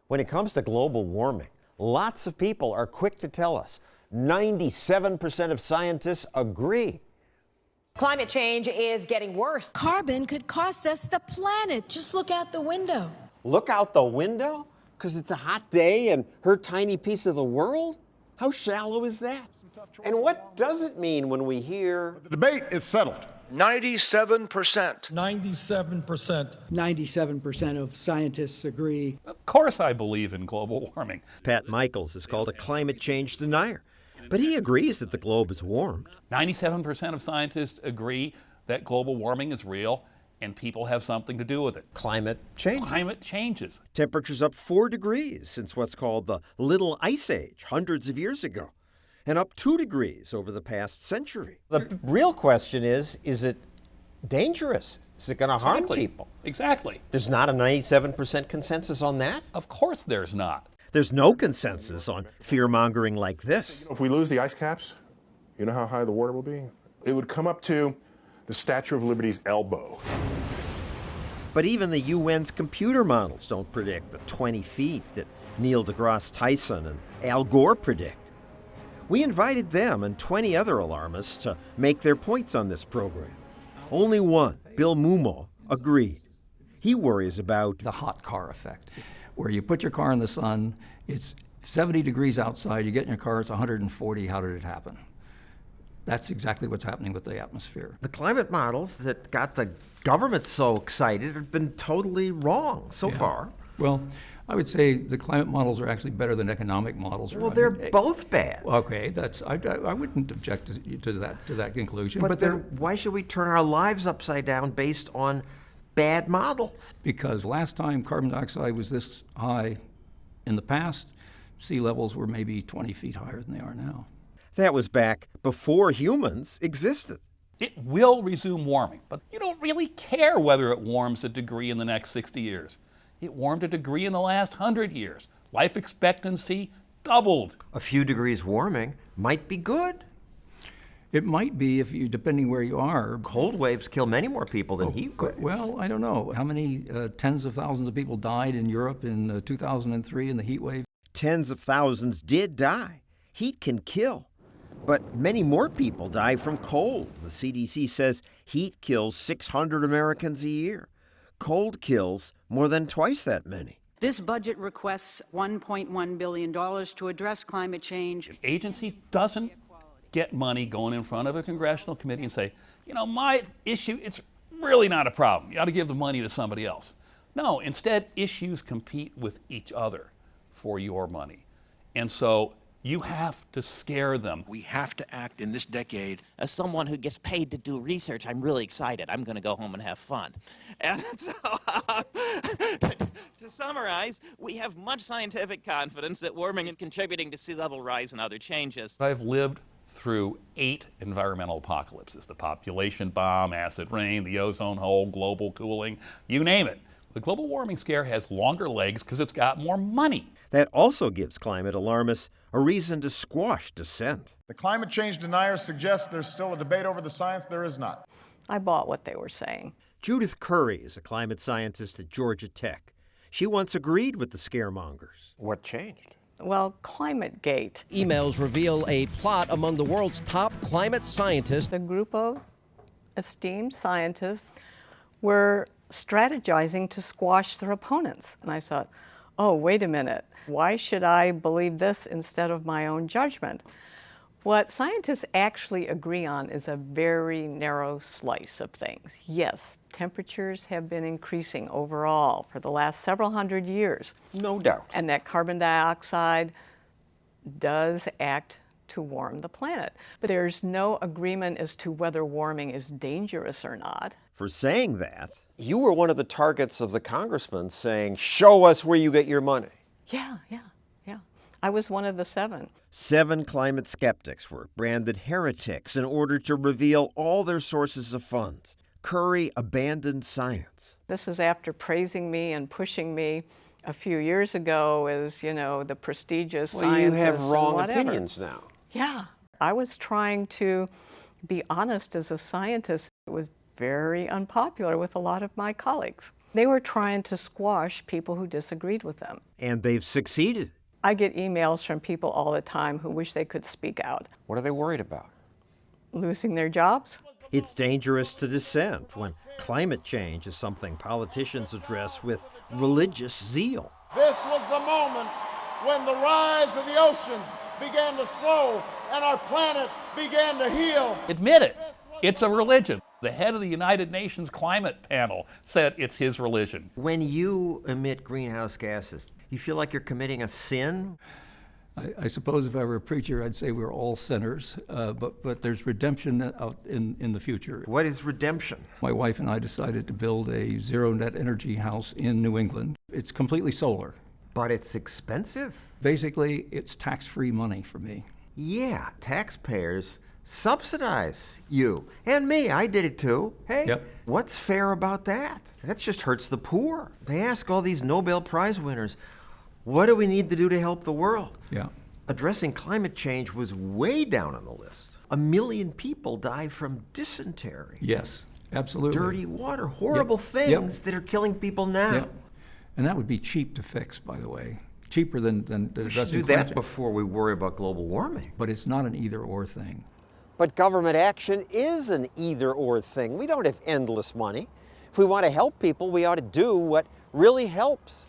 When it comes to global warming, lots of people are quick to tell us 97% of scientists agree. Climate change is getting worse. Carbon could cost us the planet. Just look out the window. Look out the window? Because it's a hot day and her tiny piece of the world? How shallow is that? And what does it mean when we hear... The debate is settled. 97%. 97%. 97% of scientists agree. Of course I believe in global warming. Pat Michaels is called a climate change denier, but he agrees that the globe is warmed. 97% of scientists agree that global warming is real and people have something to do with it. Climate changes. Climate changes. Temperature's up 4 degrees since what's called the Little Ice Age hundreds of years ago, and up 2 degrees over the past century. The real question is it dangerous? Is it going to harm people? Exactly. There's not a 97% consensus on that? Of course there's not. There's no consensus on fear-mongering like this. If we lose the ice caps, you know how high the water will be? It would come up to the Statue of Liberty's elbow. But even the UN's computer models don't predict the 20 feet that Neil deGrasse Tyson and Al Gore predict. We invited them and 20 other alarmists to make their points on this program. Only one, Bill Mumo, agreed. He worries about the hot car effect, where you put your car in the sun, it's 70 degrees outside, you get in your car, it's 140, how did it happen? That's exactly what's happening with the atmosphere. The climate models that got the government so excited have been totally wrong so far. Well, I would say the climate models are actually better than economic models. Well, they're both bad. Okay, I wouldn't object to that conclusion. But then why should we turn our lives upside down based on bad models? Because last time carbon dioxide was this high in the past, sea levels were maybe 20 feet higher than they are now. That was back before humans existed. It will resume warming, but you don't really care whether it warms a degree in the next 60 years. It warmed a degree in the last 100 years. Life expectancy doubled. A few degrees warming might be good. It might be depending where you are. Cold waves kill many more people than heat waves. Well, I don't know. How many tens of thousands of people died in Europe in 2003 in the heat wave? Tens of thousands did die. Heat can kill. But many more people die from cold. The CDC says heat kills 600 Americans a year. Cold kills more than twice that many. This budget requests $1.1 billion to address climate change. An agency doesn't get money going in front of a congressional committee and say, you know, my issue, it's really not a problem. You ought to give the money to somebody else. No, instead, issues compete with each other for your money. And so you have to scare them. We have to act in this decade. As someone who gets paid to do research, I'm really excited. I'm going to go home and have fun. And so, to summarize, we have much scientific confidence that warming is contributing to sea level rise and other changes. I've lived through 8 environmental apocalypses: the population bomb, acid rain, the ozone hole, global cooling, you name it. The global warming scare has longer legs because it's got more money. That also gives climate alarmists a reason to squash dissent. The climate change deniers suggest there's still a debate over the science. There is not. I bought what they were saying. Judith Curry is a climate scientist at Georgia Tech. She once agreed with the scaremongers. What changed? Well, ClimateGate. Emails reveal a plot among the world's top climate scientists. A group of esteemed scientists were strategizing to squash their opponents. And I thought, oh, wait a minute. Why should I believe this instead of my own judgment? What scientists actually agree on is a very narrow slice of things. Yes, temperatures have been increasing overall for the last several hundred years. No doubt. And that carbon dioxide does act to warm the planet. But there's no agreement as to whether warming is dangerous or not. For saying that, you were one of the targets of the congressman saying, show us where you get your money. Yeah. I was one of the 7. 7 climate skeptics were branded heretics in order to reveal all their sources of funds. Curry abandoned science. This is after praising me and pushing me a few years ago as, the prestigious scientist. Well, you have wrong opinions now. Yeah. I was trying to be honest as a scientist. It was very unpopular with a lot of my colleagues. They were trying to squash people who disagreed with them. And they've succeeded. I get emails from people all the time who wish they could speak out. What are they worried about? Losing their jobs? It's dangerous to dissent when climate change is something politicians address with religious zeal. This was the moment when the rise of the oceans began to slow and our planet began to heal. Admit it. It's a religion. The head of the United Nations climate panel said it's his religion. When you emit greenhouse gases, you feel like you're committing a sin? I suppose if I were a preacher, I'd say we're all sinners, but there's redemption out in the future. What is redemption? My wife and I decided to build a zero net energy house in New England. It's completely solar. But it's expensive. Basically, it's tax-free money for me. Yeah, taxpayers subsidize you and me. I did it too. Hey, yep. What's fair about that? That just hurts the poor. They ask all these Nobel Prize winners, what do we need to do to help the world? Yeah. Addressing climate change was way down on the list. 1 million people die from dysentery. Yes, absolutely. Dirty water, horrible things that are killing people now. Yep. And that would be cheap to fix, by the way. Cheaper than we should do that before we worry about global warming. But it's not an either-or thing. But government action is an either-or thing. We don't have endless money. If we want to help people, we ought to do what really helps.